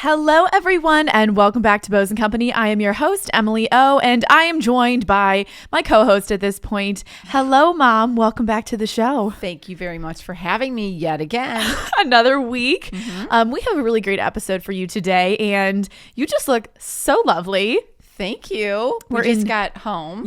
Hello, everyone, and welcome back to Bows & Company. I am your host, Emily O, and I am joined by my co-host at this point. Hello, Mom. Welcome back to the show. Thank you very much for having me yet again. Another week. We have a really great episode for you today, and you just look so lovely. Thank you. We just got home.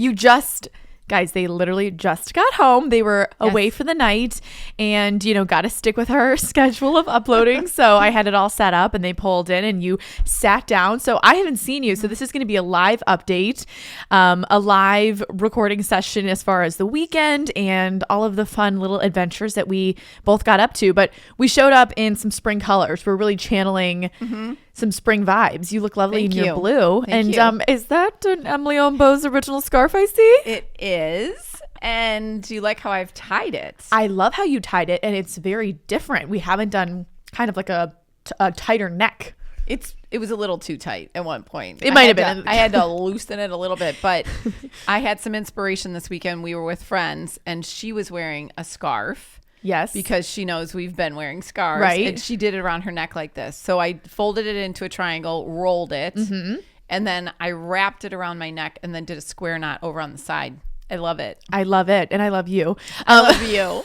Guys, they literally just got home. They were away for the night and, got to stick with our schedule of uploading. So I had it all set up and they pulled in and you sat down. So I haven't seen you. So this is going to be a live update, a live recording session as far as the weekend and all of the fun little adventures that we both got up to. But we showed up in some spring colors. We're really channeling some spring vibes. You look lovely in your blue. Thank you. Is that an Emily on Beau's original scarf I see? It is. And do you like how I've tied it? I love how you tied it, and it's very different. We haven't done kind of like a tighter neck. It was a little too tight at one point. It might have been. I had to loosen it a little bit, but I had some inspiration this weekend. We were with friends, and she was wearing a scarf. Yes. Because she knows we've been wearing scarves. Right. And she did it around her neck like this. So I folded it into a triangle, rolled it, and then I wrapped it around my neck and then did a square knot over on the side. I love it. I love it. And I love you. I love you.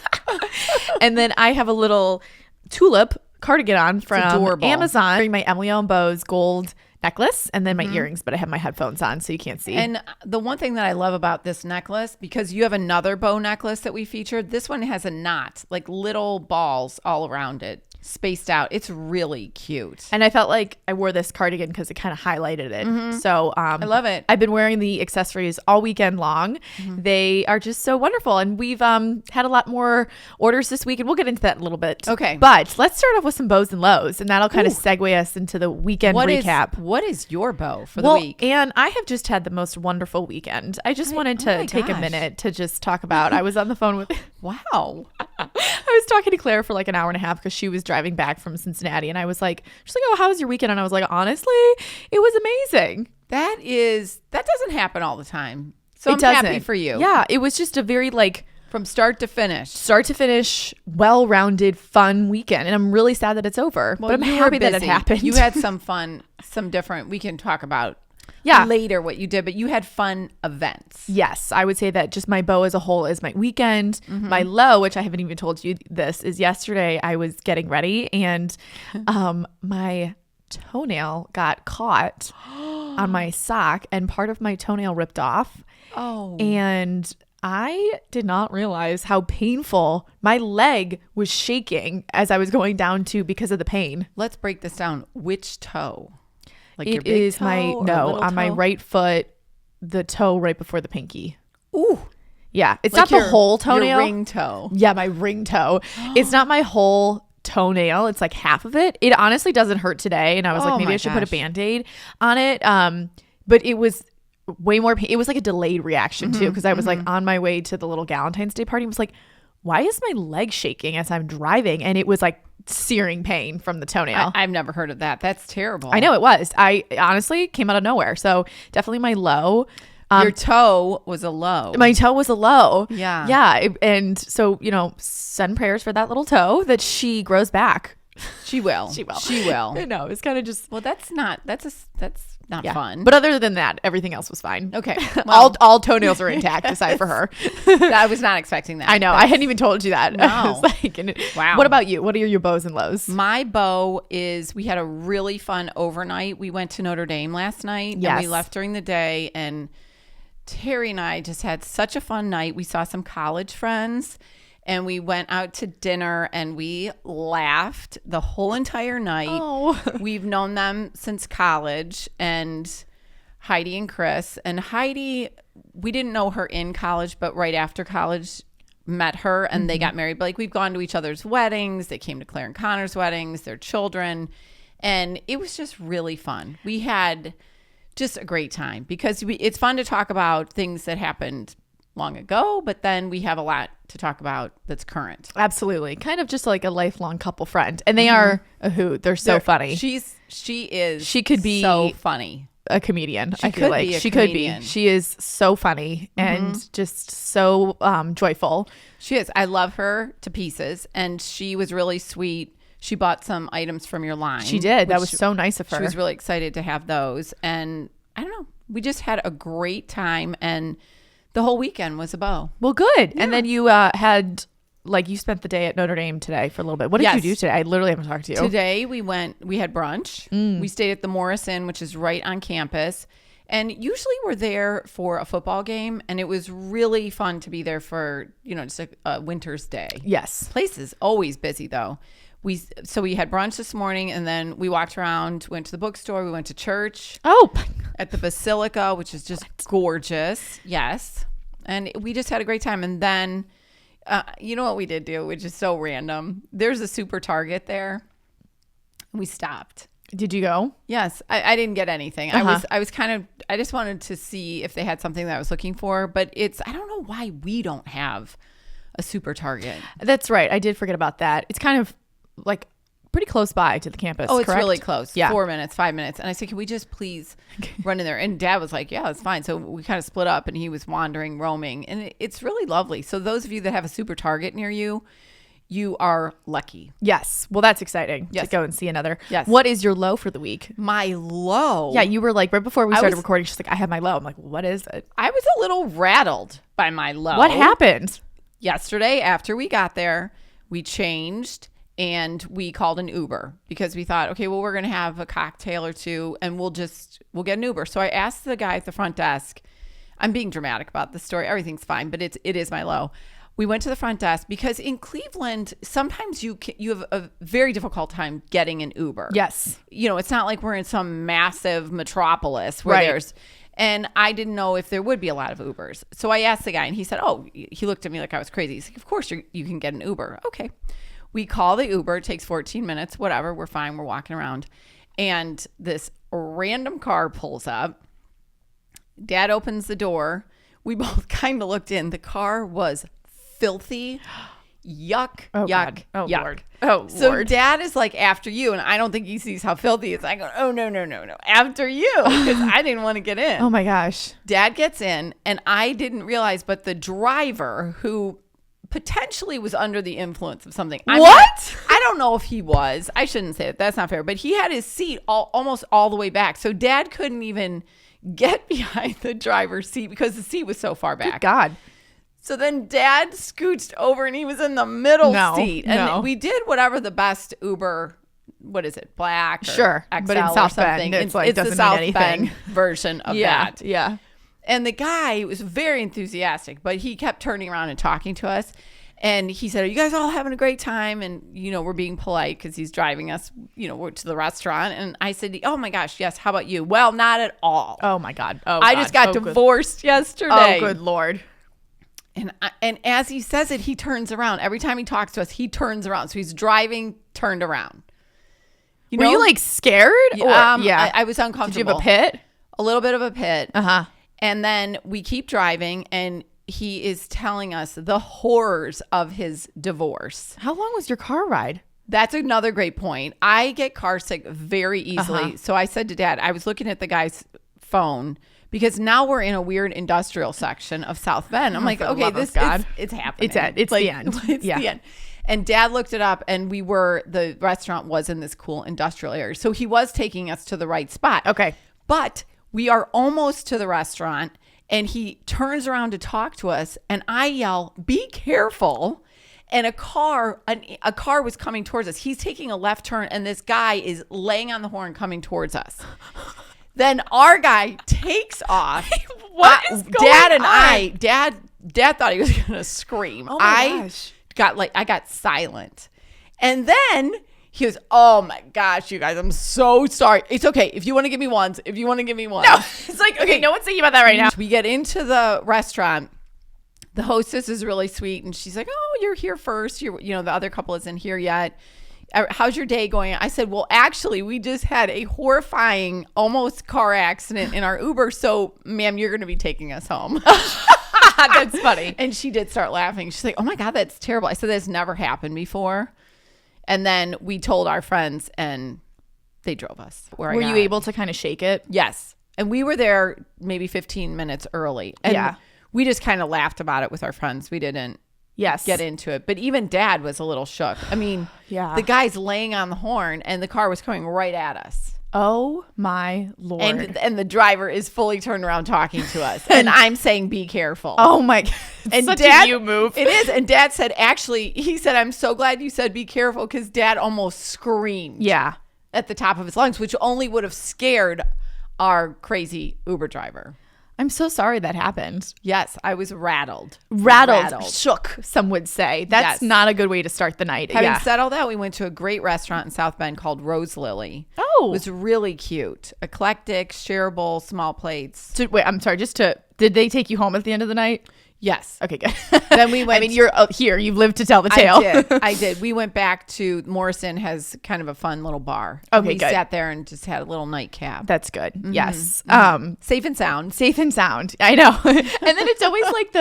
And then I have a little tulip cardigan on from Amazon. Wearing my Emily on Beau's gold necklace and then my earrings, but I have my headphones on so you can't see. And the one thing that I love about this necklace, because you have another bow necklace that we featured, this one has a knot, like little balls all around it, spaced out. It's really cute. And I felt like I wore this cardigan because it kind of highlighted it. So I love it. I've been wearing the accessories all weekend long. They are just so wonderful. And we've had a lot more orders this week, and we'll get into that in a little bit. Okay. But let's start off with some bows and lows, and that'll kind of segue us into the weekend recap. What is your bow for the week? And I have just had the most wonderful weekend. I just wanted to take a minute to just talk about, I was on the phone with... Wow. I was talking to Claire for like an hour and a half because she was driving back from Cincinnati, and I was like, she's like, oh, how was your weekend? And I was like, honestly, it was amazing. That doesn't happen all the time. So I'm happy for you. Yeah, it was just a very from start to finish, well-rounded, fun weekend. And I'm really sad that it's over, but I'm happy that it happened. You had some fun, some different, we can talk about later what you did, but you had fun events. Yes, I would say that just my bow as a whole is my weekend. My low, which I haven't even told you this, is yesterday I was getting ready and my toenail got caught on my sock and part of my toenail ripped off. Oh. And I did not realize how painful my leg was shaking as I was going down to because of the pain. Let's break this down. Which toe? Like it is on my right foot, the toe right before the pinky. Ooh. Yeah. It's like not the whole toenail. Your ring toe. Yeah, my ring toe. It's not my whole toenail. It's like half of it. It honestly doesn't hurt today. And I was like, maybe I should put a Band-Aid on it. But it was way more pain. It was like a delayed reaction too, because I was like on my way to the little Valentine's Day party. I was like, why is my leg shaking as I'm driving? And it was like searing pain from the toenail. I've never heard of that. That's terrible. I know it was. I honestly came out of nowhere. So definitely my low. Your toe was a low. My toe was a low. Yeah. Yeah. And so, send prayers for that little toe that she grows back. She will. She will. She will. I know. It's kind of just. Well, that's not fun. But other than that, everything else was fine. Okay. Well, all toenails are intact aside for her. I was not expecting that. I know. I hadn't even told you that. No. Wow. What about you? What are your bows and lows? My bow is, we had a really fun overnight. We went to Notre Dame last night. Yes. And we left during the day. And Terry and I just had such a fun night. We saw some college friends. And we went out to dinner and we laughed the whole entire night. Oh. We've known them since college, and Heidi and Chris. And Heidi, we didn't know her in college, but right after college met her and they got married. But like, we've gone to each other's weddings. They came to Claire and Connor's weddings, their children. And it was just really fun. We had just a great time because it's fun to talk about things that happened long ago, but then we have a lot to talk about that's current. Absolutely. Kind of just like a lifelong couple friend. And they are a hoot. They're so funny. She could be so funny. A comedian. I feel like she could be. She is so funny and just so joyful. She is. I love her to pieces. And she was really sweet. she bought some items from your line. She did. That was so nice of her. She was really excited to have those. And I don't know. We just had a great time. And the whole weekend was a beau. Well, good. Yeah. And then you had, like, you spent the day at Notre Dame today for a little bit. What did you do today? I literally haven't talked to you. Today we had brunch. We stayed at the Morris Inn, which is right on campus. And usually we're there for a football game. And it was really fun to be there for, just a winter's day. Yes. Place is always busy, though. So we had brunch this morning, and then we walked around, went to the bookstore, we went to church. Oh. At the Basilica, which is just gorgeous. Yes. And we just had a great time. And then, you know what we did do, which is so random? There's a Super Target there. We stopped. Did you go? Yes. I didn't get anything. I was kind of, I just wanted to see if they had something that I was looking for, but I don't know why we don't have a Super Target. That's right. I did forget about that. It's kind of like pretty close by to the campus. Oh, it's correct? really close. Yeah. 4 minutes, 5 minutes. And I said, can we just please run in there? And Dad was like, yeah, it's fine. So we kind of split up, and he was wandering, roaming. And it's really lovely. So those of you that have a Super Target near you, you are lucky. Yes. Well, that's exciting to go and see another. Yes. What is your low for the week? My low? Yeah, you were like, right before we started recording, she's like, I have my low. I'm like, what is it? I was a little rattled by my low. What happened? Yesterday, after we got there, we changed and we called an Uber because we thought, okay, well, we're going to have a cocktail or two and we'll get an Uber. So I asked the guy at the front desk, I'm being dramatic about the story. Everything's fine, but it is my low. We went to the front desk because in Cleveland, sometimes you have a very difficult time getting an Uber. Yes. It's not like we're in some massive metropolis where there's, and I didn't know if there would be a lot of Ubers. So I asked the guy and he said, he looked at me like I was crazy. He's like, of course you can get an Uber. Okay. We call the Uber. It takes 14 minutes, whatever. We're fine. We're walking around. And this random car pulls up. Dad opens the door. We both kind of looked in. The car was filthy. Yuck. Oh, yuck. God. Oh, yuck. Lord. Oh, so Lord. Dad is like after you, and I don't think he sees how filthy it is. I go, oh, no. After you, because I didn't want to get in. Oh, my gosh. Dad gets in, and I didn't realize, but the driver who potentially was under the influence of something. I don't know if he was. I shouldn't say that. That's not fair. But he had his seat almost all the way back. So Dad couldn't even get behind the driver's seat because the seat was so far back. Good God. So then Dad scooched over and he was in the middle seat. And we did whatever the best Uber, what is it, Black or sure, XL but in South or something. Bend, it's the doesn't South mean Bend anything. version of that. Yeah. And the guy was very enthusiastic, but he kept turning around and talking to us. And he said, are you guys all having a great time? And, we're being polite because he's driving us, to the restaurant. And I said, oh, my gosh, yes. How about you? Well, not at all. Oh, my God. Oh, I just got divorced yesterday. Oh, good Lord. And as he says it, he turns around. Every time he talks to us, he turns around. So he's driving, turned around. Were you like scared? Yeah. I was uncomfortable. Did you have a pit? A little bit of a pit. Uh-huh. And then we keep driving, and he is telling us the horrors of his divorce. How long was your car ride? That's another great point. I get car sick very easily. Uh-huh. So I said to Dad, I was looking at the guy's phone because now we're in a weird industrial section of South Bend. I'm like, okay, it's happening. It's like, the end. It's the end. And Dad looked it up, and the restaurant was in this cool industrial area. So he was taking us to the right spot. Okay. But we are almost to the restaurant, and he turns around to talk to us, and I yell, be careful. And a car was coming towards us. He's taking a left turn, and this guy is laying on the horn coming towards us. Then our guy takes off. What is going Dad and on? Dad thought he was going to scream. Oh my gosh. I got silent. And then he goes, oh my gosh, you guys, I'm so sorry. It's okay. If you want to give me ones. No, it's like, okay, no one's thinking about that right now. We get into the restaurant. The hostess is really sweet. And she's like, oh, you're here first. The other couple isn't here yet. How's your day going? I said, well, actually, we just had a horrifying almost car accident in our Uber. So, ma'am, you're going to be taking us home. That's funny. And she did start laughing. She's like, oh my God, that's terrible. I said, that's never happened before. And then we told our friends, and they drove us. Were you able to kind of shake it? Yes. And we were there maybe 15 minutes early. And we just kind of laughed about it with our friends. We didn't Yes. get into it. But even Dad was a little shook. I mean, Yeah. the guy's laying on the horn and the car was coming right at us. Oh my Lord. And the driver is fully turned around talking to us. And I'm saying, be careful. Oh my God. And Such Dad, a you move. It is. And Dad said, actually, he said, I'm so glad you said be careful, because Dad almost screamed Yeah. at the top of his lungs, which only would have scared our crazy Uber driver. I'm so sorry that happened. Yes, I was rattled. Shook, some would say. That's Yes. not a good way to start the night. Having Yeah. said all that, we went to a great restaurant in South Bend called Rose Lily. Oh. It was really cute. Eclectic, shareable, small plates. So, wait, I'm sorry. Did they take you home at the end of the night? Yes. Okay, good. Then we went. I mean, you're here. You've lived to tell the tale. I did. We went back to Morrison has kind of a fun little bar. Okay, we good. sat there and just had a little nightcap. That's good. Yes. Safe and sound. Safe and sound. I know. And then it's always like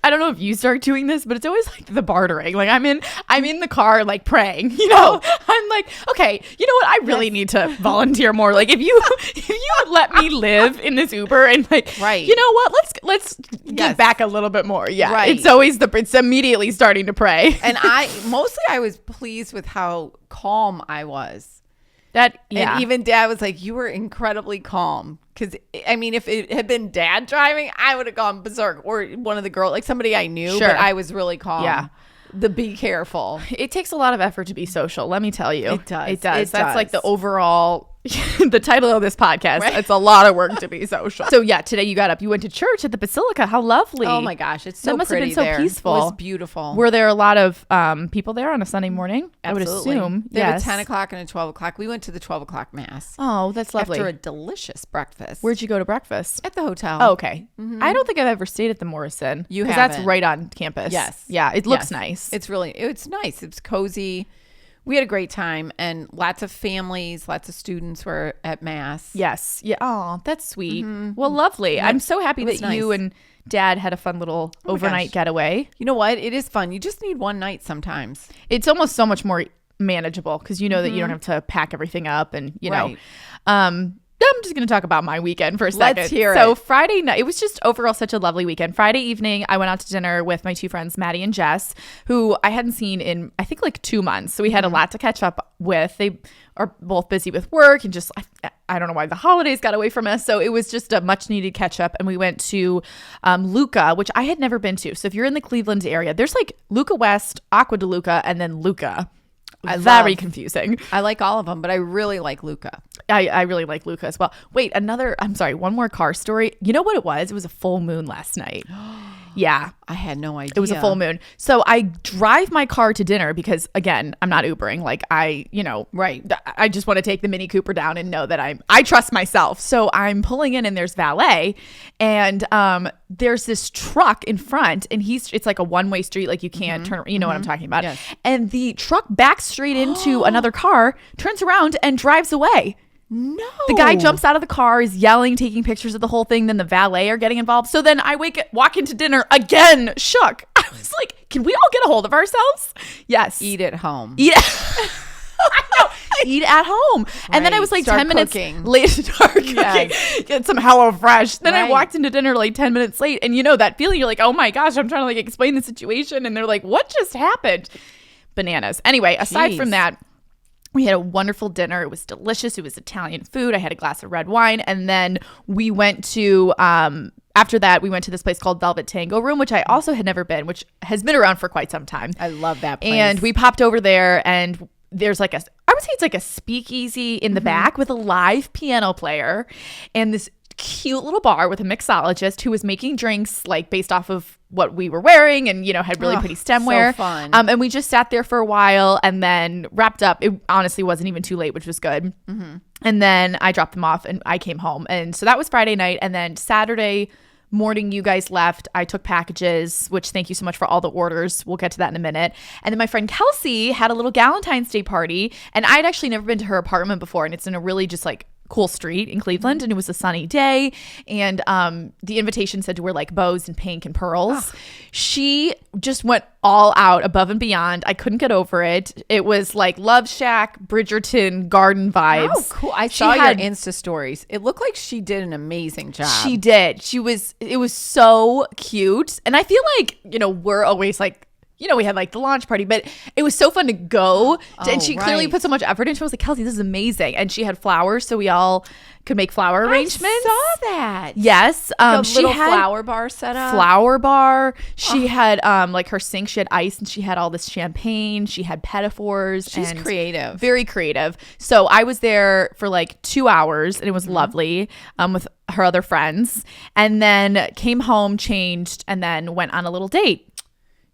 I don't know if you start doing this, but it's always like the bartering. Like I'm in the car like praying, I'm like, okay, you know what? I really need to volunteer more. Like if you would let me live in this Uber and like, right. You know what? Let's get back a little bit more. Yeah. Right. It's immediately starting to pray. And I was pleased with how calm I was. And even Dad was like, you were incredibly calm. Because, I mean, if it had been Dad driving, I would have gone berserk. Or one of the girls, like somebody I knew. Sure. But I was really calm. Yeah. The be careful. It takes a lot of effort to be social. Let me tell you. It does. It does. It That's does. like the overall, the title of this podcast. Right. It's a lot of work to be social. So yeah, today you got up. You went to church at the Basilica. How lovely. Oh my gosh. It's so that must pretty have been so there. peaceful. It was beautiful. Were there a lot of people there on a Sunday morning? Absolutely. I would assume. There Yes. were 10 o'clock and a 12 o'clock. We went to the 12 o'clock mass. Oh, that's lovely. After a delicious breakfast. Where'd you go to breakfast? At the hotel. Oh, okay. I don't think I've ever stayed at the Morrison. You 'cause that's haven't. right on campus. Yes. Yeah. It looks Yes. nice. It's nice. It's cozy. We had a great time, and lots of families, lots of students were at mass. Yes. Yeah. Oh, that's sweet. Well, lovely. I'm so happy that was nice. you and Dad had a fun little overnight gosh. getaway. You know what? It is fun. You just need one night sometimes. It's almost so much more manageable because you know that you don't have to pack everything up and Right. I'm just going to talk about my weekend for a second. Let's hear So it. Friday night, it was just overall such a lovely weekend. Friday evening, I went out to dinner with my two friends, Maddie and Jess, who I hadn't seen in, I think, like 2 months. So we had a lot to catch up with. They are both busy with work and just, I don't know why the holidays got away from us. So it was just a much needed catch up. And we went to Luca, which I had never been to. So if you're in the Cleveland area, there's like Luca West, Aqua de Luca, and then Luca. Very confusing. I like all of them, but I really like Luca. I really like Luca as well. Wait, one more car story. You know what it was? It was a full moon last night. Yeah. I had no idea. It was a full moon. So I drive my car to dinner because, again, I'm not Ubering. Like Right. I just want to take the Mini Cooper down and know that I trust myself. So I'm pulling in and there's valet and there's this truck in front and it's like a one-way street. Like you can't turn, you know what I'm talking about. Yes. And the truck backs straight into another car, turns around and drives away. No. The guy jumps out of the car, is yelling, taking pictures of the whole thing. Then the valet are getting involved. So then I walk into dinner again, shook. I was like, can we all get a hold of ourselves? Yes. Eat at home. Eat at home. And then I was like Start 10 minutes cooking. late to start cooking. Yes. Get some HelloFresh. Then I Right. walked into dinner like 10 minutes late. And you know that feeling, you're like, oh my gosh, I'm trying to like explain the situation. And they're like, what just happened? Bananas. Anyway, aside from that, we had a wonderful dinner. It was delicious. It was Italian food. I had a glass of red wine. And then we went to, after that, we went to this place called Velvet Tango Room, which I also had never been, which has been around for quite some time. I love that place. And we popped over there and there's like I would say it's like a speakeasy in the back with a live piano player and this cute little bar with a mixologist who was making drinks like based off of what we were wearing and had really pretty stemware. So fun. And we just sat there for a while and then wrapped up. It honestly wasn't even too late, which was good. And then I dropped them off and I came home. And so that was Friday night. And then Saturday morning, you guys left. I took packages, which thank you so much for all the orders. We'll get to that in a minute. And then my friend Kelsey had a little Valentine's Day party. And I'd actually never been to her apartment before. And it's in a really just like cool street in Cleveland, and it was a sunny day, and the invitation said to wear like bows and pink and pearls. She just went all out, above and beyond. I couldn't get over it. It was like Love Shack, Bridgerton, garden vibes. Oh, cool. I saw your Insta stories. It looked like she did an amazing job. She did. It was so cute. And I feel like, we're always like we had like the launch party, but it was so fun to go to, and she clearly right. put so much effort into it. I was like, Kelsey, this is amazing. And she had flowers, so we all could make flower arrangements. I saw that. Yes. She She little had flower bar set up. flower bar. She had like her sink, she had ice, and she had all this champagne. She had pedophores. She's and creative. very creative. So I was there for like 2 hours, and it was lovely with her other friends, and then came home, changed, and then went on a little date.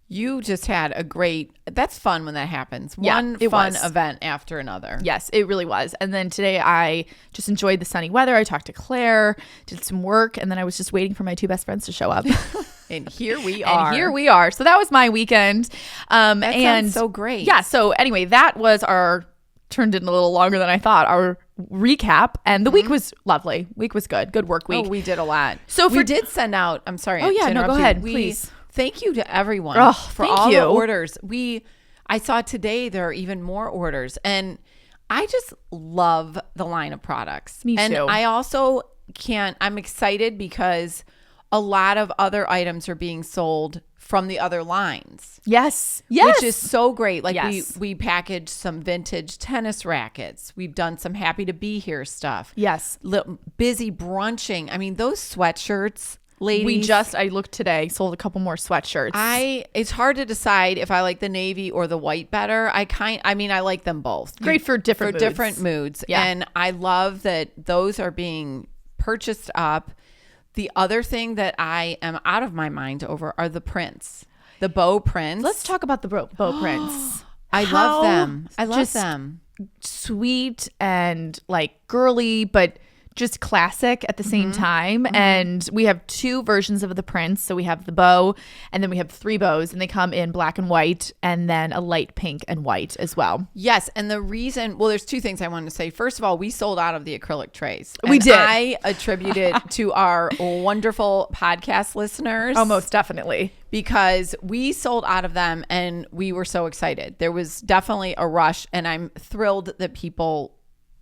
You just had a great, that's fun when that happens. Yeah, One it fun was. event after another. Yes, it really was. And then today I just enjoyed the sunny weather. I talked to Claire, did some work, and then I was just waiting for my 2 best friends to show up. And here we are. And here we are. So that was my weekend. That sounds so great. Yeah. So anyway, that was turned in a little longer than I thought, our recap. And the week was lovely. Week was good. Good work week. Oh, we did a lot. So we did send out, I'm sorry. Oh, yeah. to No, go interrupt you. ahead, please. Thank you to everyone for thank all you. the orders. I saw today there are even more orders, and I just love the line of products. Me and too. I also I'm excited because a lot of other items are being sold from the other lines. Yes. Which is so great. Like Yes. we packaged some vintage tennis rackets. We've done some happy to be here stuff. Yes. Busy brunching. I mean, those sweatshirts, ladies. I looked today, sold a couple more sweatshirts. It's hard to decide if I like the navy or the white better. I like them both. Great for different moods. Yeah. And I love that those are being purchased up. The other thing that I am out of my mind over are the prints, the bow prints. Let's talk about the bow prints. I love them. I love just them. Sweet and like girly, but just classic at the same time. And we have 2 versions of the prints. So we have the bow, and then we have 3 bows, and they come in black and white, and then a light pink and white as well. Yes. And the reason, there's 2 things I wanted to say. First of all, we sold out of the acrylic trays. We did. I attribute it to our wonderful podcast listeners. Oh, most definitely. Because we sold out of them, and we were so excited. There was definitely a rush, and I'm thrilled that people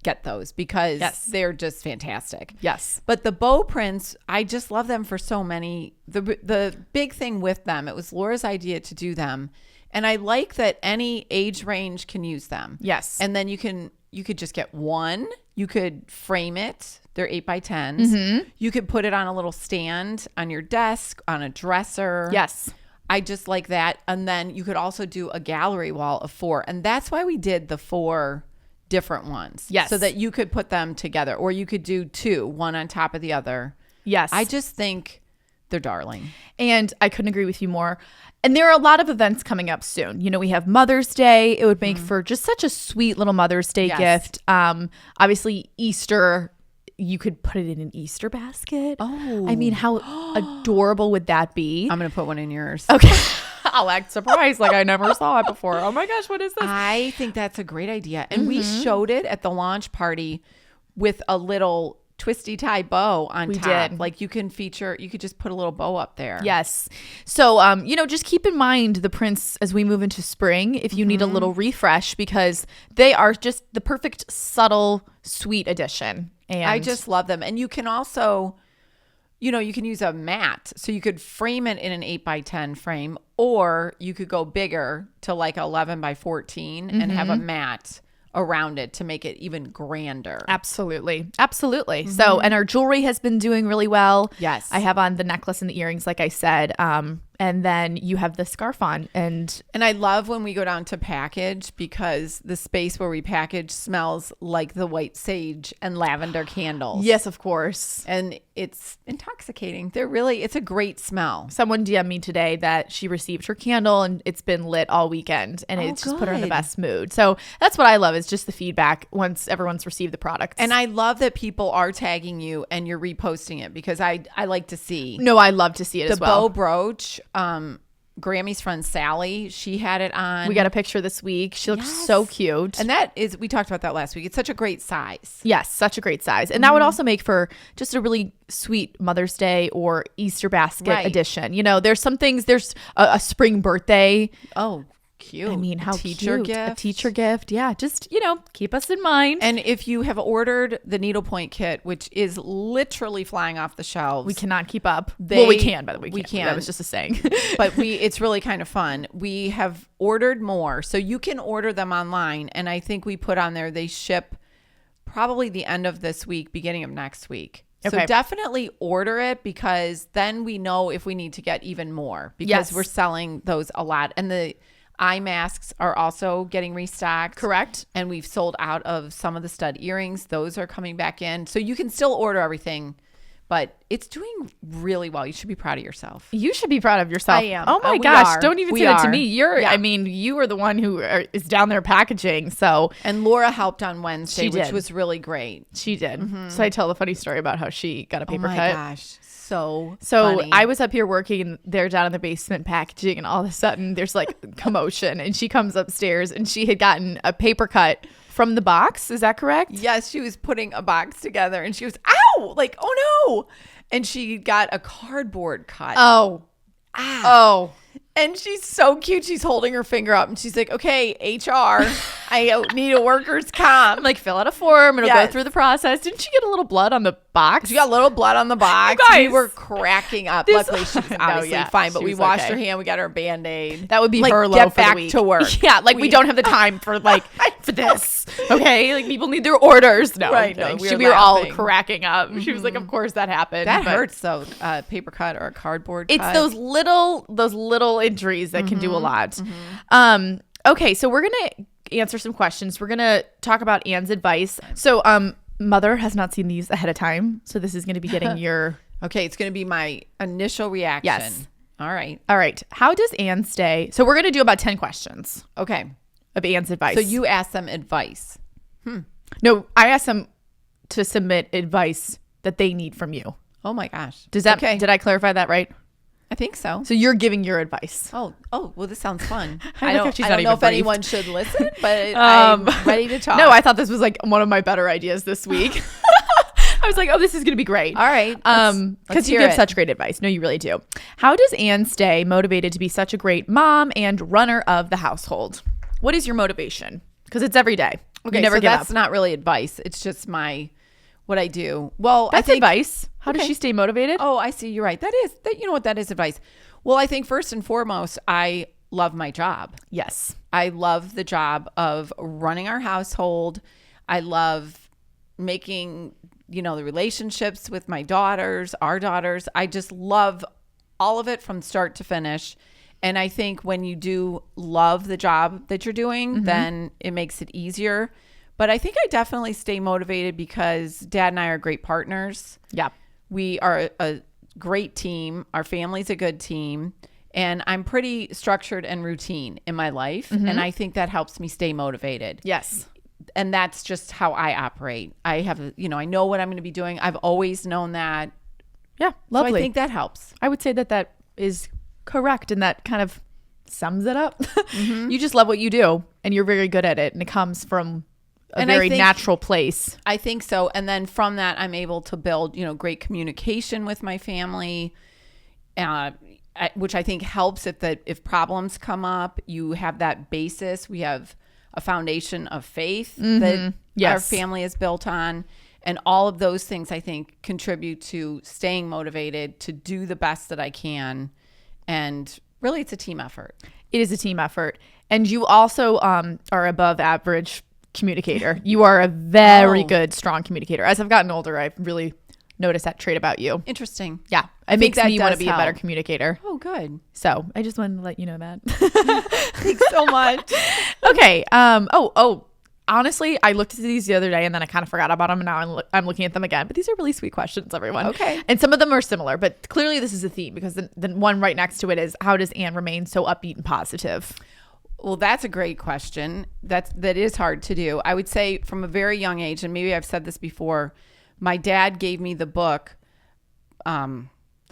get those because they're just fantastic. Yes. But the bow prints, I just love them for so many. The big thing with them, it was Laura's idea to do them. And I like that any age range can use them. Yes. And then you could just get one. You could frame it. They're 8x10s. You could put it on a little stand on your desk, on a dresser. Yes. I just like that. And then you could also do a gallery wall of 4. And that's why we did the 4 different ones. Yes. So that you could put them together, or you could do 2, one on top of the other. Yes. I just think they're darling. And I couldn't agree with you more. And there are a lot of events coming up soon. We have Mother's Day. It would make for just such a sweet little Mother's Day gift. Obviously Easter, you could put it in an Easter basket. Oh. I mean, how adorable would that be? I'm going to put one in yours. Okay. I'll act surprised like I never saw it before. Oh my gosh, what is this? I think that's a great idea. And we showed it at the launch party with a little twisty tie bow on top. Did. Like you could just put a little bow up there. Yes. So, just keep in mind the prints as we move into spring if you need a little refresh, because they are just the perfect, subtle, sweet addition. And I just love them. And you can also, you can use a mat. So you could frame it in an 8x10 frame, or you could go bigger to like 11x14 and have a mat around it to make it even grander. Absolutely. So, and our jewelry has been doing really well. Yes. I have on the necklace and the earrings, like I said. And then you have the scarf on. And I love when we go down to package, because the space where we package smells like the white sage and lavender candles. yes, of course. And it's intoxicating. It's a great smell. Someone DM'd me today that she received her candle and it's been lit all weekend, and it's just put her in the good. best mood. So that's what I love, is just the feedback once everyone's received the products. And I love that people are tagging you and you're reposting it, because I like to see. No, I love to see it The as well. bow brooch, Grammy's friend Sally, she had it on. We got a picture this week. She looks Yes. so cute. And we talked about that last week. It's such a great size. Yes, such a great size. And that would also make for just a really sweet Mother's Day or Easter basket Right. edition. There's some things, there's a spring birthday. Oh, cute. I mean, how teacher cute. gift. A teacher gift. Yeah. Just, keep us in mind. And if you have ordered the needlepoint kit, which is literally flying off the shelves. We cannot keep up. Well, we can, by the way. We can. That was just a saying. But it's really kind of fun. We have ordered more. So you can order them online. And I think we put on there, they ship probably the end of this week, beginning of next week. Okay. So definitely order it, because then we know if we need to get even more, because we're selling those a lot. And the eye masks are also getting restocked. Correct. And we've sold out of some of the stud earrings. Those are coming back in. So you can still order everything, but it's doing really well. You should be proud of yourself. You should be proud of yourself. I am. Oh my We gosh. are. Don't even We say that to are. me. You are the one who is down there packaging. So And Laura helped on Wednesday, She which did. was really great. she did. So I tell the funny story about how she got a paper Oh my cut. gosh. So So I was up here working, and they're down in the basement packaging, and all of a sudden there's like commotion, and she comes upstairs, and she had gotten a paper cut from the box. Is that correct? Yes, she was putting a box together, and she was, ow, like, oh no. And she got a cardboard cut. Oh. Oh. And she's so cute. She's holding her finger up, and she's like, okay, HR, I need a worker's comp. I'm like, fill out a form. It'll Yes. go through the process. Didn't she get a little blood on the box? She got a little blood on the box. You guys. We were cracking up. This- Luckily, she was No, obviously yeah, fine, but she we was washed okay. her hand. We got her a Band-Aid. That would be Like, her low get for back the week. to work. Yeah, like we don't have the time for for this. Okay, like people need their orders. No, Right, I'm no, kidding. we were were all laughing. cracking up. She was like, "Of course that happened." That but hurts, though. Paper cut or a cardboard It's cut. those little injuries that can do a lot. Okay, so we're gonna answer some questions. We're gonna talk about Anne's advice. So, Mother has not seen these ahead of time, so this is gonna be getting your. Okay, it's going to be my initial reaction. Yes. All right. All right. How does Anne stay? So we're gonna do about 10 questions Okay. of Anne's advice. So you ask them advice. No, I asked them to submit advice that they need from you. Oh my gosh. Does that? Okay. Did I clarify that right? I think so. So you're giving your advice. Oh, well, this sounds fun. I like how she's I not don't know even if anyone briefed. should listen, but I'm ready to talk. No, I thought this was like one of my better ideas this week. I was like, oh, this is going to be great. All right. Because let's you hear give it. such great advice. No, you really do. How does Anne stay motivated to be such a great mom and runner of the household? What is your motivation? Because it's every day. Okay, you never so give that's up. not really advice. It's just what I do. Well, That's I think advice. How does Okay. she stay motivated? Oh, I see. You're right. You know what? That is advice. Well, I think first and foremost, I love my job. Yes. I love the job of running our household. I love making, the relationships with my daughters, our daughters. I just love all of it from start to finish. And I think when you do love the job that you're doing, then it makes it easier. But I think I definitely stay motivated because Dad and I are great partners. Yeah. We are a great team. Our family's a good team. And I'm pretty structured and routine in my life. And I think that helps me stay motivated. Yes. And that's just how I operate. I have, I know what I'm going to be doing. I've always known that. Yeah. Lovely. So I think that helps. I would say that is correct, and that kind of sums it up. You just love what you do, and you're very good at it, and it comes from a very natural place. I think so. And then from that, I'm able to build, great communication with my family, which I think helps if problems come up. You have that basis. We have a foundation of faith that our family is built on. And all of those things, I think, contribute to staying motivated to do the best that I can. And really, it's a team effort. It is a team effort. And you also are above average communicator. You are a very good, strong communicator. As I've gotten older, I've really noticed that trait about you. Interesting. Yeah. It makes that me want to does be a better help. communicator. Oh, good. So I just wanted to let you know that. Thanks so much. Okay. Honestly, I looked at these the other day and then I kind of forgot about them, and now I'm looking at them again. But these are really sweet questions, everyone. Okay. And some of them are similar, but clearly this is a theme, because the one right next to it is, how does Anne remain so upbeat and positive? Well, that's a great question. That is hard to do. I would say from a very young age, and maybe I've said this before, my dad gave me the book, The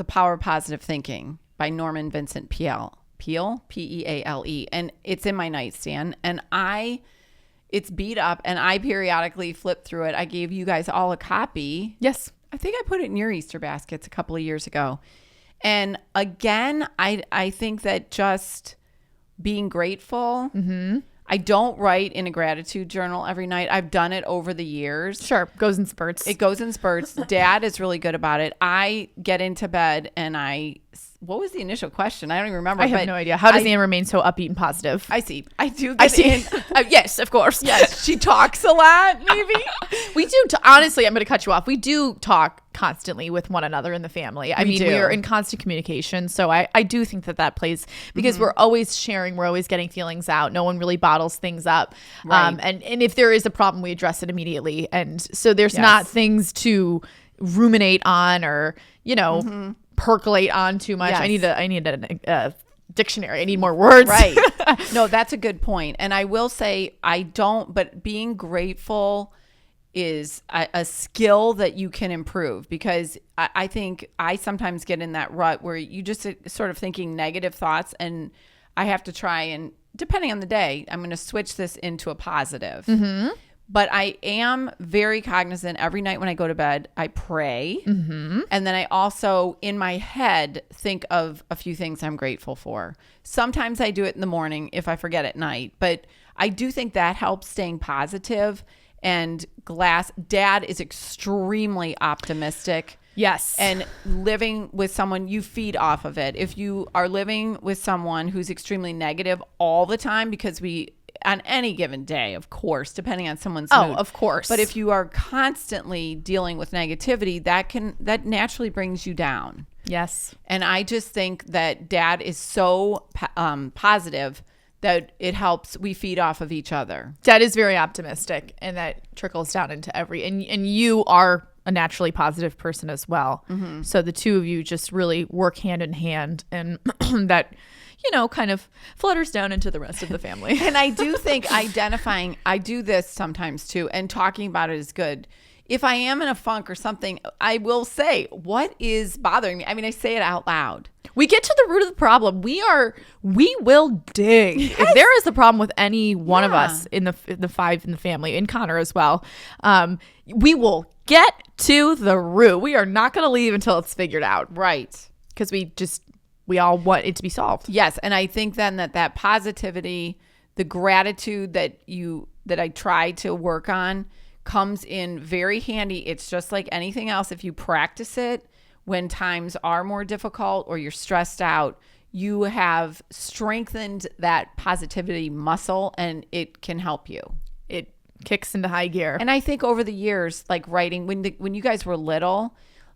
Power of Positive Thinking by Norman Vincent Peale, Peale, and it's in my nightstand. And it's beat up, and I periodically flip through it. I gave you guys all a copy. Yes. I think I put it in your Easter baskets a couple of years ago. And again, I think that just being grateful. I don't write in a gratitude journal every night. I've done it over the years. Sure. Goes in spurts. It goes in spurts. Dad is really good about it. I get into bed and what was the initial question? I don't even remember. I have no idea. How does Anne remain so upbeat and positive? I see. I do. I see. Yes, of course. Yes. She talks a lot, maybe. We do. Honestly, I'm going to cut you off. We do talk constantly with one another in the family. I mean, we are in constant communication. So I do think that plays because we're always sharing. We're always getting feelings out. No one really bottles things up. Right. And if there is a problem, we address it immediately. And so there's not things to ruminate on or, percolate on too much. Yes. I need a dictionary. I need more words. Right. No, that's a good point. And I will say but being grateful is a skill that you can improve because I think I sometimes get in that rut where you just sort of thinking negative thoughts and I have to try and depending on the day, I'm going to switch this into a positive. But I am very cognizant every night when I go to bed, I pray. And then I also, in my head, think of a few things I'm grateful for. Sometimes I do it in the morning if I forget at night. But I do think that helps staying positive. And Dad is extremely optimistic. Yes. And living with someone, you feed off of it. If you are living with someone who's extremely negative all the time, because on any given day, of course, depending on someone's mood. Oh, of course. But if you are constantly dealing with negativity, that naturally brings you down. Yes. And I just think that Dad is so positive that it helps. We feed off of each other. Dad is very optimistic, and that trickles down into and you are a naturally positive person as well. So the two of you just really work hand in hand, and that kind of flutters down into the rest of the family. And I do think I do this sometimes too, and talking about it is good. If I am in a funk or something, I will say, what is bothering me? I mean, I say it out loud. We get to the root of the problem. We will dig. Yes. If there is a problem with any one of us in the five in the family, and Connor as well, we will get to the root. We are not going to leave until it's figured out. Right. Because we all want it to be solved. Yes. And I think then that positivity, the gratitude that I try to work on comes in very handy. It's just like anything else. If you practice it when times are more difficult or you're stressed out, you have strengthened that positivity muscle and it can help you. It kicks into high gear. And I think over the years, like writing, when you guys were little,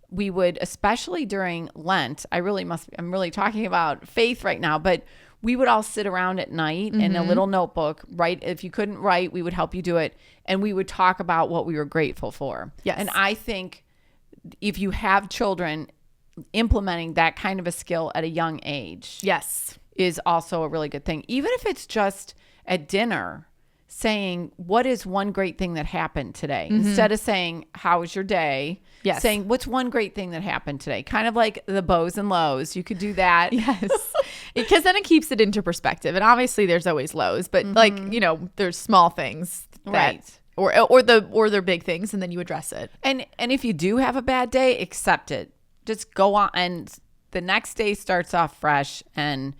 we would, especially during Lent, I'm really talking about faith right now, but we would all sit around at night in a little notebook, write. If you couldn't write, we would help you do it. And we would talk about what we were grateful for. Yes. And I think if you have children, implementing that kind of a skill at a young age is also a really good thing. Even if it's just at dinner, saying, what is one great thing that happened today? Instead of saying, how was your day? Yes. Saying, what's one great thing that happened today? Kind of like the bows and lows. You could do that. Yes. Because then it keeps it into perspective. And obviously there's always lows, but there's small things that, right. Or they're big things, and then you address it. And if you do have a bad day, accept it. Just go on, and the next day starts off fresh. And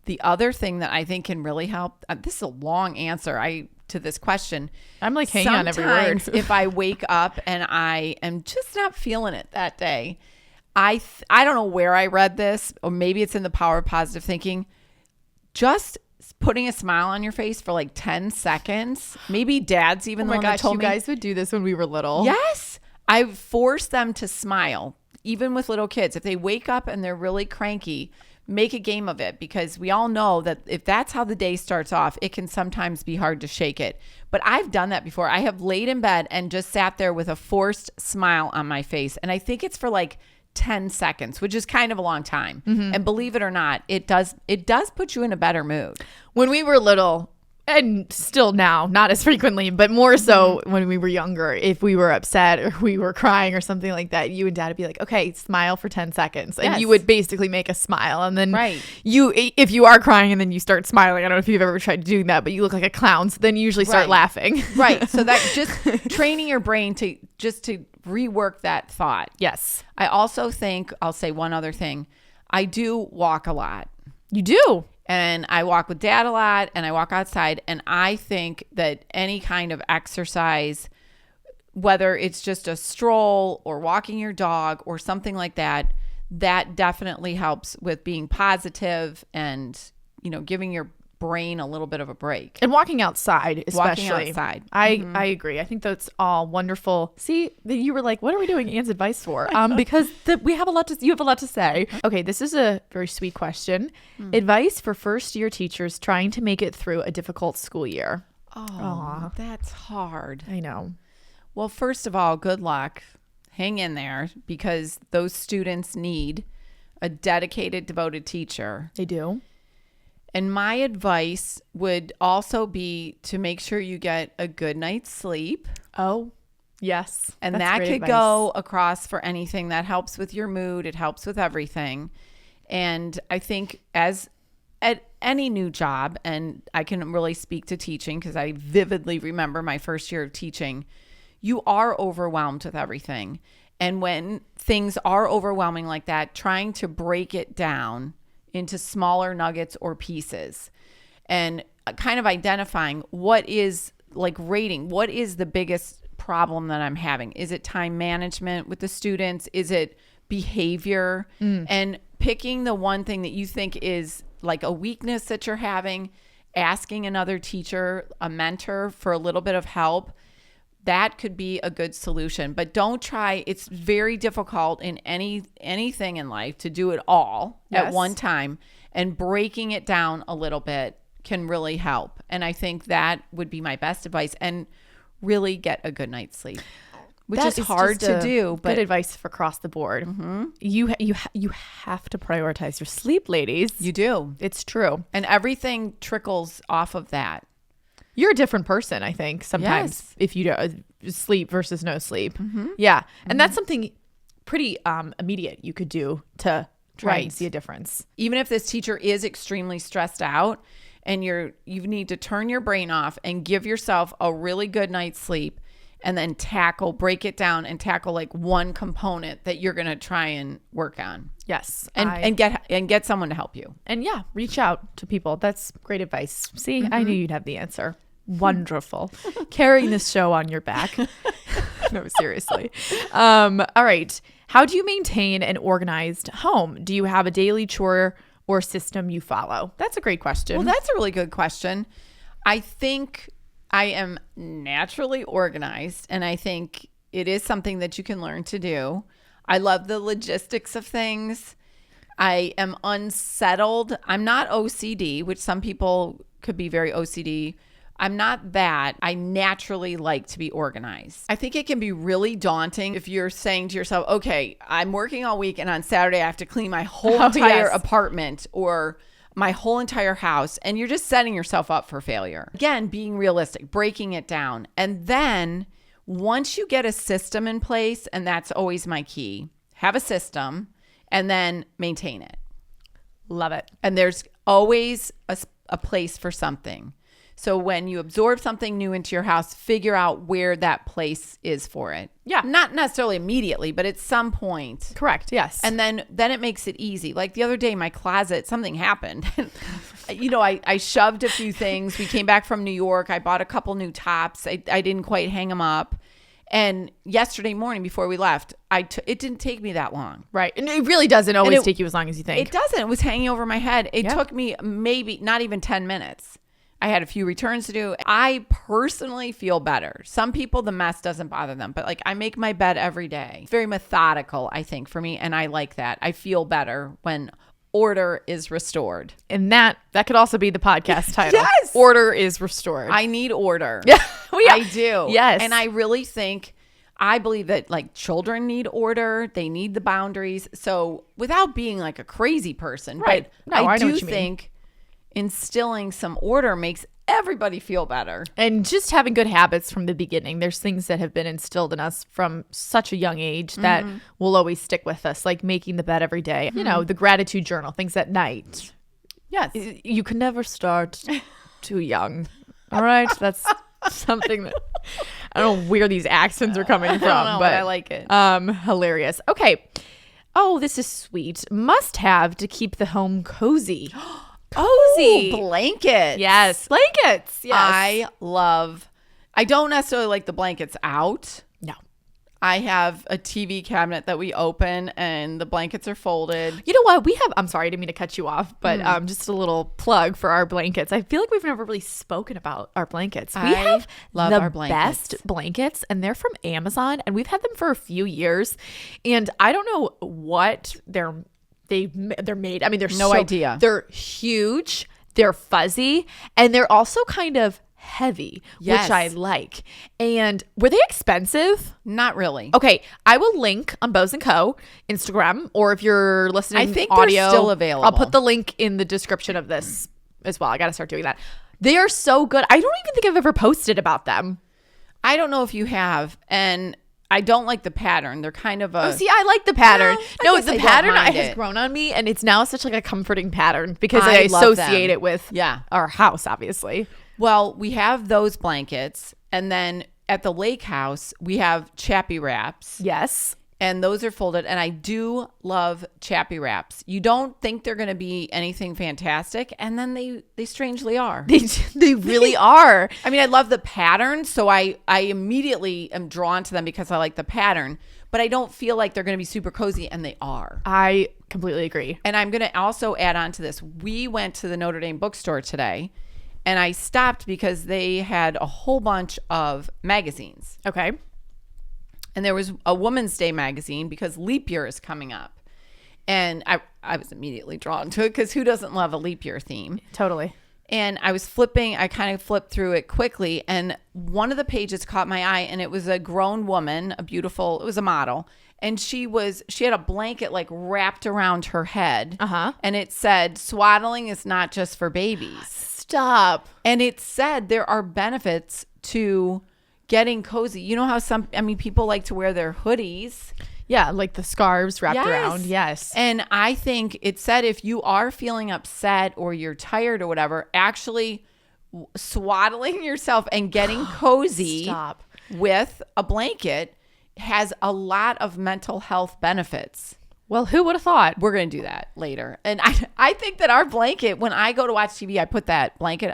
the other thing that I think can really help, this is a long answer to this question. I'm like hanging on every word. If I wake up and I am just not feeling it that day, I don't know where I read this, or maybe it's in The Power of Positive Thinking. Just putting a smile on your face for like 10 seconds. Maybe Dad's even the one that told me. You guys would do this when we were little. Yes. I force them to smile, even with little kids. If they wake up and they're really cranky, make a game of it, because we all know that if that's how the day starts off, it can sometimes be hard to shake it. But I've done that before. I have laid in bed and just sat there with a forced smile on my face. And I think it's for like 10 seconds, which is kind of a long time. And believe it or not, it does put you in a better mood. When we were little, and still now, not as frequently, but more so when we were younger, if we were upset or we were crying or something like that, you and Dad would be like, okay, smile for 10 seconds. And you would basically make a smile. And then if you are crying and then you start smiling, I don't know if you've ever tried doing that, but you look like a clown. So then you usually start laughing. Right. So that just training your brain to rework that thought. Yes. I also think, I'll say one other thing. I do walk a lot. You do? And I walk with dad a lot and I walk outside. And I think that any kind of exercise, whether it's just a stroll or walking your dog or something like that, that definitely helps with being positive and, giving your brain a little bit of a break. And walking outside, especially. Walking outside. I agree. I think that's all wonderful. See, you were like, what are we doing Anne's advice for? Because you have a lot to say. Okay, this is a very sweet question. Advice for first-year teachers trying to make it through a difficult school year. Oh, that's hard. I know. Well, first of all, good luck. Hang in there because those students need a dedicated, devoted teacher. They do. And my advice would also be to make sure you get a good night's sleep. Oh, yes. And that could go across for anything. That helps with your mood. It helps with everything. And I think as at any new job, and I can really speak to teaching because I vividly remember my first year of teaching, you are overwhelmed with everything. And when things are overwhelming like that, trying to break it down into smaller nuggets or pieces and kind of identifying what is like rating, what is the biggest problem that I'm having? Is it time management with the students? Is it behavior? And picking the one thing that you think is like a weakness that you're having, asking another teacher, a mentor for a little bit of help. That could be a good solution, but don't try. It's very difficult in anything in life to do it all at one time, and breaking it down a little bit can really help. And I think that would be my best advice, and really get a good night's sleep, which is hard to do. But good advice for across the board. You have to prioritize your sleep, ladies. You do. It's true. And everything trickles off of that. You're a different person, I think, sometimes if you do sleep versus no sleep. Yeah. And that's something pretty immediate you could do to try and see a difference. Even if this teacher is extremely stressed out and you need to turn your brain off and give yourself a really good night's sleep, and then break it down and tackle like one component that you're going to try and work on. Yes. And get someone to help you. And reach out to people. That's great advice. See, I knew you'd have the answer. Wonderful. Carrying this show on your back. No, seriously. All right. How do you maintain an organized home? Do you have a daily chore or system you follow? That's a great question. Well, that's a really good question. I think I am naturally organized, and I think it is something that you can learn to do. I love the logistics of things. I am unsettled. I'm not OCD, which some people could be very OCD. I'm not that. I naturally like to be organized. I think it can be really daunting if you're saying to yourself, okay, I'm working all week and on Saturday I have to clean my whole entire apartment or my whole entire house, and you're just setting yourself up for failure. Again, being realistic, breaking it down. And then once you get a system in place, and that's always my key, have a system and then maintain it. Love it. And there's always a place for something. So when you absorb something new into your house, figure out where that place is for it. Yeah. Not necessarily immediately, but at some point. Correct. Yes. And then it makes it easy. Like the other day, my closet, something happened. I shoved a few things. We came back from New York. I bought a couple new tops. I didn't quite hang them up. And yesterday morning before we left, it didn't take me that long. Right. And it really doesn't always take you as long as you think. It doesn't. It was hanging over my head. It took me maybe not even 10 minutes. I had a few returns to do. I personally feel better. Some people, the mess doesn't bother them, but like I make my bed every day. It's very methodical, I think, for me. And I like that. I feel better when order is restored. And that could also be the podcast title. Yes. Order is restored. I need order. Yeah. I do. Yes. And I really I believe that like children need order. They need the boundaries. So without being like a crazy person, right. But I do think instilling some order makes everybody feel better. And just having good habits from the beginning. There's things that have been instilled in us from such a young age that will always stick with us, like making the bed every day. The gratitude journal, things at night. Yes. You can never start too young. All right? That's something that I don't know where these accents are coming from, I don't know, but I like it. Hilarious. Okay. Oh, this is sweet. Must have to keep the home cozy. Cozy. Ooh, blankets. Yes. Blankets. Yes. I don't necessarily like the blankets out. No. I have a TV cabinet that we open and the blankets are folded. You know what? I'm sorry, I didn't mean to cut you off, but just a little plug for our blankets. I feel like we've never really spoken about our blankets. We have love the our blankets. best blankets, and they're from Amazon, and we've had them for a few years. And I don't know what they're made. I mean, No idea. They're huge, they're fuzzy, and they're also kind of heavy, Yes. which I like. And were they expensive? Not really. Okay, I will link on Bose & Co. Instagram, or if you're listening I think audio, they're still available. I'll put the link in the description of this as well. I got to start doing that. They are so good. I don't even think I've ever posted about them. I don't know if you have, and I don't like the pattern. They're kind of See, I like the pattern. Well, I No, guess the I don't pattern mind has it. grown on me, and it's now such like a comforting pattern because I I love associate them. it with Yeah. our house, obviously. Well, we have those blankets, and then at the lake house, we have Chappy Wraps. Yes. And those are folded, and I do love Chappy Wraps. You don't think they're going to be anything fantastic, and then they strangely are. They really are. I mean, I love the pattern, so I immediately am drawn to them because I like the pattern, but I don't feel like they're going to be super cozy, and they are. I completely agree. And I'm going to also add on to this. We went to the Notre Dame bookstore today, and I stopped because they had a whole bunch of magazines. Okay. And there was a Woman's Day magazine because leap year is coming up. And I was immediately drawn to it because who doesn't love a leap year theme? Totally. And I kind of flipped through it quickly. And one of the pages caught my eye, and it was a grown woman, it was a model. And she had a blanket like wrapped around her head. Uh-huh. And it said, swaddling is not just for babies. Stop. And it said there are benefits to getting cozy. You know how people like to wear their hoodies. Yeah, like the scarves wrapped Yes. around. Yes. And I think it said if you are feeling upset or you're tired or whatever, actually swaddling yourself and getting cozy Stop. with a blanket has a lot of mental health benefits. Well, who would have thought? We're going to do that later. And I think that our blanket, when I go to watch TV, I put that blanket,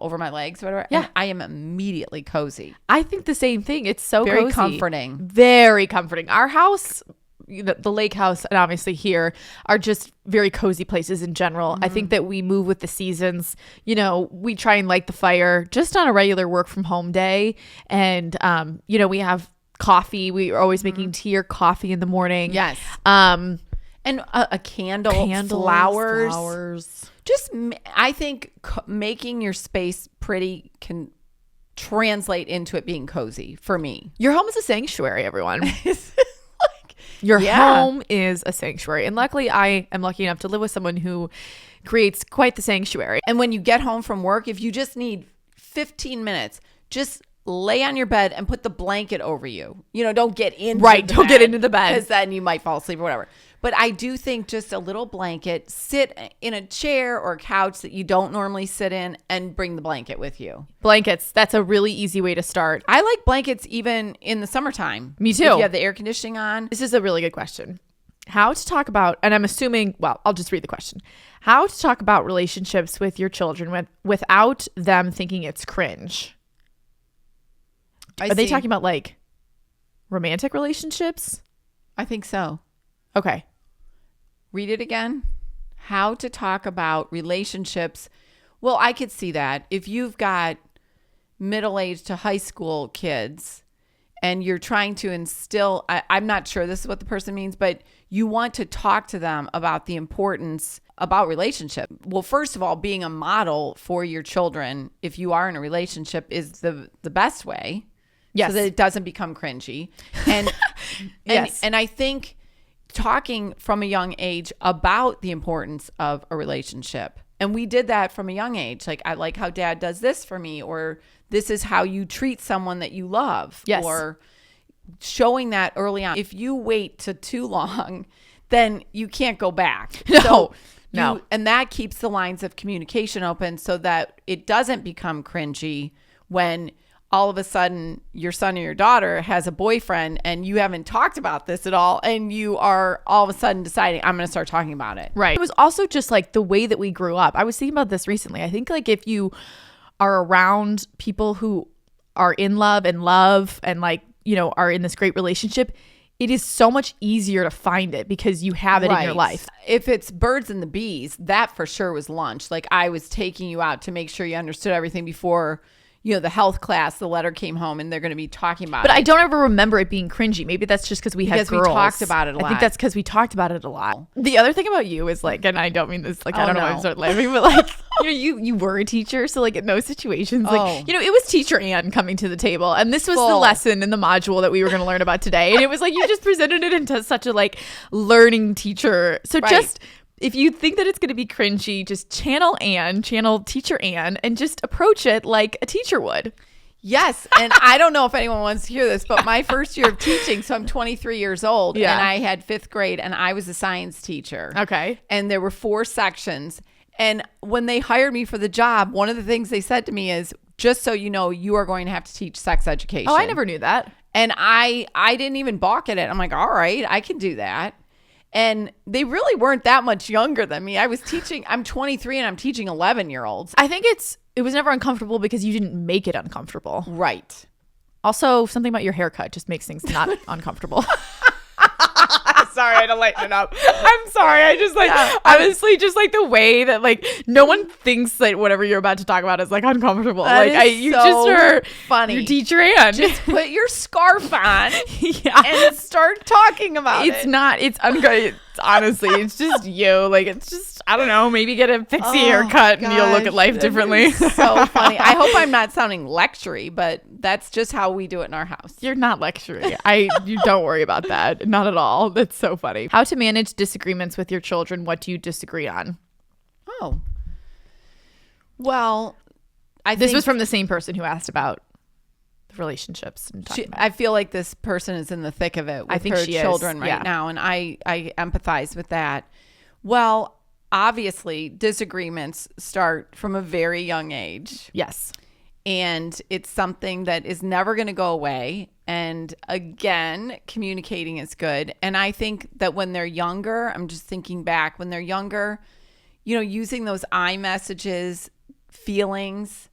over my legs or whatever. Yeah. And I am immediately cozy. I think the same thing. It's so Very cozy. comforting. Very comforting. Our house, the lake house, and obviously here are just very cozy places in general. I think that we move with the seasons. We try and light the fire just on a regular work from home day. And, we have coffee. We are always making tea or coffee in the morning. Yes. And And a candle, candles, flowers. Just, I think making your space pretty can translate into it being cozy for me. Your home is a sanctuary, everyone. Your Yeah. home is a sanctuary. And luckily, I am lucky enough to live with someone who creates quite the sanctuary. And when you get home from work, if you just need 15 minutes, just lay on your bed and put the blanket over you. Don't get into Right, the don't get into the bed. because then you might fall asleep or whatever. But I do think just a little blanket, sit in a chair or a couch that you don't normally sit in, and bring the blanket with you. Blankets, that's a really easy way to start. I like blankets even in the summertime. Me too. If you have the air conditioning on. This is a really good question. How to talk about, and I'm assuming, well, I'll just read the question. How to talk about relationships with your children without them thinking it's cringe. Are they talking about like romantic relationships? I think so. Okay. Read it again. How to talk about relationships. Well, I could see that. If you've got middle-aged to high school kids and you're trying to instill, I'm not sure this is what the person means, but you want to talk to them about the importance about relationship. Well, first of all, being a model for your children, if you are in a relationship, is the best way. Yes. So that it doesn't become cringy. And, Yes. and I think talking from a young age about the importance of a relationship. And we did that from a young age. Like, I like how dad does this for me, or this is how you treat someone that you love. Yes. Or showing that early on. If you wait to too long, then you can't go back. No. And that keeps the lines of communication open so that it doesn't become cringy when all of a sudden your son or your daughter has a boyfriend and you haven't talked about this at all, and you are all of a sudden deciding, I'm going to start talking about it. Right. It was also just like the way that we grew up. I was thinking about this recently. I think like if you are around people who are in love and like, you know, are in this great relationship, it is so much easier to find it because you have it in your life. If it's birds and the bees, that for sure was lunch. Like I was taking you out to make sure you understood everything before, you know, the health class, the letter came home and they're going to be talking about it. But I don't ever remember it being cringy. Maybe that's just because we had girls. We talked about it a lot. I think that's because we talked about it a lot. The other thing about you is like, and I don't mean this, like, I don't know why I'm start laughing, but like, you were a teacher. So like in those situations, like, you know, it was teacher Ann coming to the table. And this was the lesson in the module that we were going to learn about today. And it was like, you just presented it into such a like learning teacher. So just... if you think that it's going to be cringy, just channel teacher Ann, and just approach it like a teacher would. Yes. And I don't know if anyone wants to hear this, but my first year of teaching, so I'm 23 years old, and I had 5th grade, and I was a science teacher. Okay. And there were 4 sections. And when they hired me for the job, one of the things they said to me is, just so you know, you are going to have to teach sex education. Oh, I never knew that. And I didn't even balk at it. I'm like, all right, I can do that. And they really weren't that much younger than me. I'm 23 and I'm teaching 11-year-olds. I think it was never uncomfortable because you didn't make it uncomfortable. Right. Also, something about your haircut just makes things not uncomfortable. Sorry, I had to lighten it up. I'm sorry. I just like, honestly, just like the way that like no one thinks that whatever you're about to talk about is like uncomfortable. You just are funny. Your teacher Ann. Just put your scarf on and start talking about it. It's honestly, it's just you. Like, it's just, I don't know, maybe get a pixie haircut and you'll look at life differently. So funny. I hope I'm not sounding lectury, but that's just how we do it in our house. You're not lecturing. You don't worry about that. Not at all. That's so funny. How to manage disagreements with your children. What do you disagree on? Oh. Well, this was from the same person who asked about relationships. And I feel like this person is in the thick of it with her children right now. And I empathize with that. Well, obviously disagreements start from a very young age. Yes. And it's something that is never going to go away. And again, communicating is good. And I think that when they're younger, I'm just thinking back, when they're younger, you know, using those iMessages, feelings,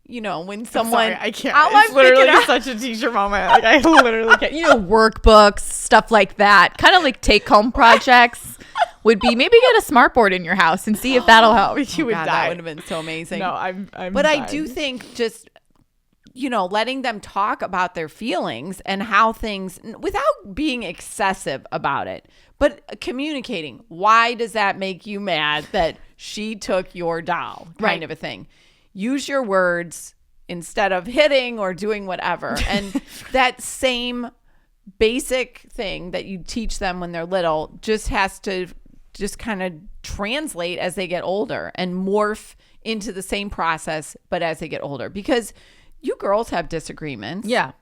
you know, when someone... I can't. It's literally such a teacher moment. Like, I literally can't. You know, workbooks, stuff like that. Kind of like take-home projects would be, maybe get a smart board in your house and see if that'll help. You would die. That would have been so amazing. No, I'm But I do think just, you know, letting them talk about their feelings and how things, without being excessive about it, but communicating. Why does that make you mad that she took your doll? Kind of a thing. Use your words instead of hitting or doing whatever. And that same basic thing that you teach them when they're little just has to just kind of translate as they get older and morph into the same process, but as they get older. Because you girls have disagreements. Yeah.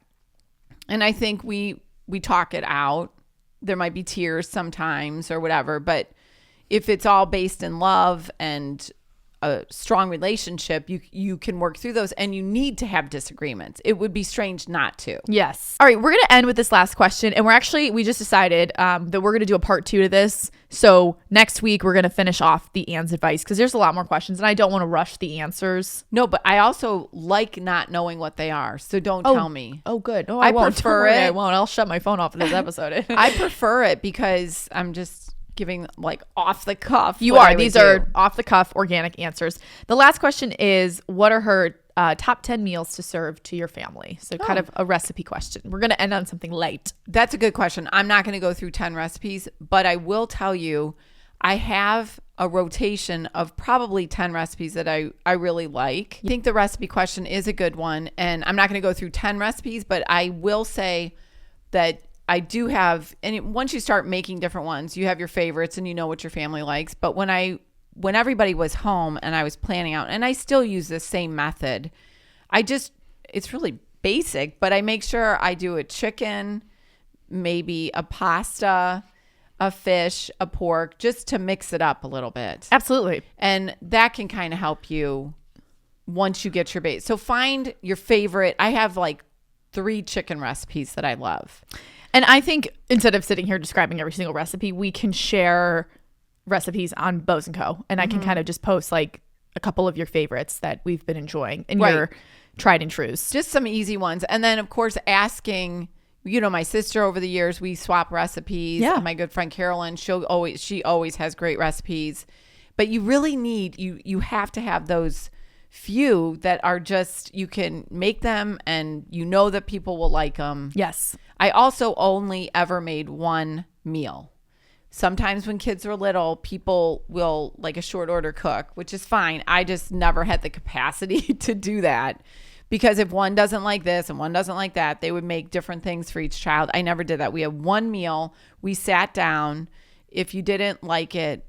And I think we talk it out. There might be tears sometimes or whatever, but if it's all based in love and a strong relationship, you can work through those, and you need to have disagreements. It would be strange not to. Yes. All right, we're going to end with this last question, and we just decided that we're going to do a part 2 to this. So next week we're going to finish off the Ann's advice because there's a lot more questions, and I don't want to rush the answers. No, but I also like not knowing what they are, so don't tell me. Oh, good. No, I won't. Prefer it. I won't. I'll shut my phone off of this episode. I prefer it because I'm just giving like off the cuff. These are off the cuff organic answers. The last question is, what are her top 10 meals to serve to your family? So kind of a recipe question. We're going to end on something light. That's a good question. I'm not going to go through 10 recipes, but I will tell you, I have a rotation of probably 10 recipes that I really like. I think the recipe question is a good one, and I'm not going to go through 10 recipes, but I will say that I do have, and once you start making different ones, you have your favorites and you know what your family likes. But when everybody was home and I was planning out, and I still use this same method, it's really basic, but I make sure I do a chicken, maybe a pasta, a fish, a pork, just to mix it up a little bit. Absolutely. And that can kind of help you once you get your base. So find your favorite. I have like 3 chicken recipes that I love. And I think instead of sitting here describing every single recipe, we can share recipes on Bows & Co. And I can kind of just post like a couple of your favorites that we've been enjoying and your tried and trues. Just some easy ones. And then, of course, asking, my sister over the years, we swap recipes. Yeah. My good friend Carolyn, she always has great recipes. But you really need, you have to have those few that are just, you can make them and that people will like them. Yes. I also only ever made one meal. Sometimes when kids are little, people will like a short order cook, which is fine. I just never had the capacity to do that because if one doesn't like this and one doesn't like that, they would make different things for each child. I never did that. We had one meal. We sat down. If you didn't like it,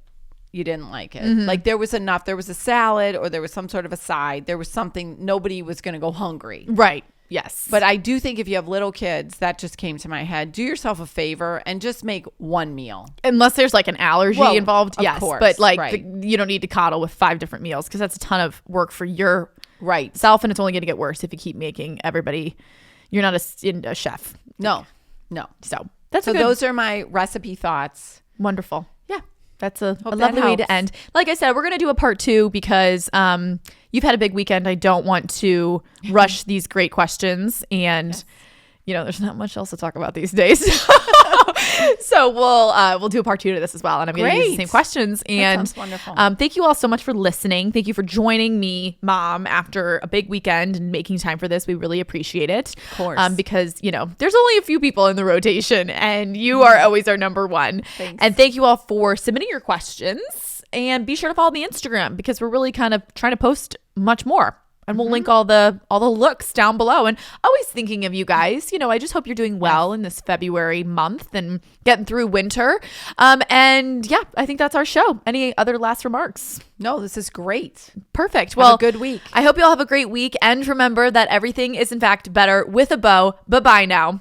you didn't like it. Like there was enough. There was a salad or there was some sort of a side. There was something. Nobody was going to go hungry. Right. Yes. But I do think if you have little kids, that just came to my head. Do yourself a favor and just make one meal. Unless there's like an allergy involved. Yes. Course, but like right. You don't need to coddle with 5 different meals because that's a ton of work for your right self. And it's only going to get worse if you keep making everybody. You're not a chef. No. So those are my recipe thoughts. Wonderful. Yeah. That's a lovely way to end. Like I said, we're going to do a part 2 because you've had a big weekend. I don't want to rush these great questions. And, there's not much else to talk about these days. So we'll do a part 2 to this as well. And I'm going to use the same questions. And that sounds wonderful. Thank you all so much for listening. Thank you for joining me, Mom, after a big weekend and making time for this. We really appreciate it. Of course. Because, there's only a few people in the rotation and you are always our number one. Thanks. And thank you all for submitting your questions. And be sure to follow the Instagram because we're really kind of trying to post much more. And we'll link all the looks down below. And always thinking of you guys. I just hope you're doing well in this February month and getting through winter. And yeah, I think that's our show. Any other last remarks? No, this is great. Perfect. Have a good week. I hope you all have a great week. And remember that everything is in fact better with a bow. Bye-bye now.